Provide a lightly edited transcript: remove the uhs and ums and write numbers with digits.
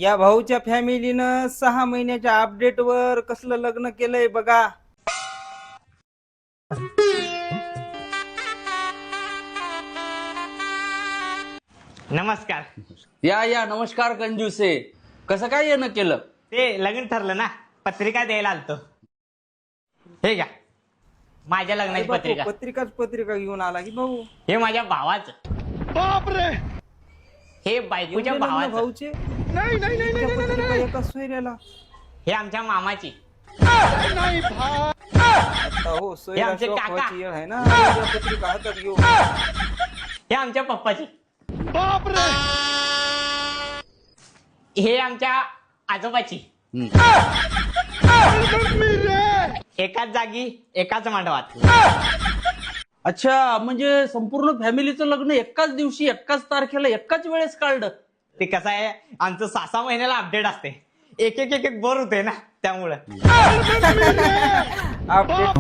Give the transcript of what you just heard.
या भाऊच्या फॅमिलीनं 6 महिन्याच्या अपडेट वर कसलं लग्न केलंय बघा. नमस्कार. या नमस्कार कंजूसे. कसं काय येणं केलं? ते लग्न ठरलं ना, पत्रिका द्यायला आलतो. हे घ्या माझ्या लग्नाची पत्रिका. पत्रिका घेऊन आला की भाऊ. हे माझ्या भावाचं. बापरे. हे बायकोच्या भावाचं. भाऊचे नाही एका सोयऱ्याला. हे आमच्या मामाची. हो सोयरा आमचे काका. आहे ना. पत्रिका हातात घेऊ. हे आमच्या पप्पाची. बापरे. हे आमच्या आजोबाची. एकाच जागी एकाच मांडवात. अच्छा, म्हणजे संपूर्ण फॅमिलीचं लग्न एकाच दिवशी एकाच तारखेला एकाच वेळेस काढलं. ते कसं आहे, आमचं 6 महिन्याला अपडेट असते. एक एक एक एक बोर होते ना, त्यामुळं. अपडेट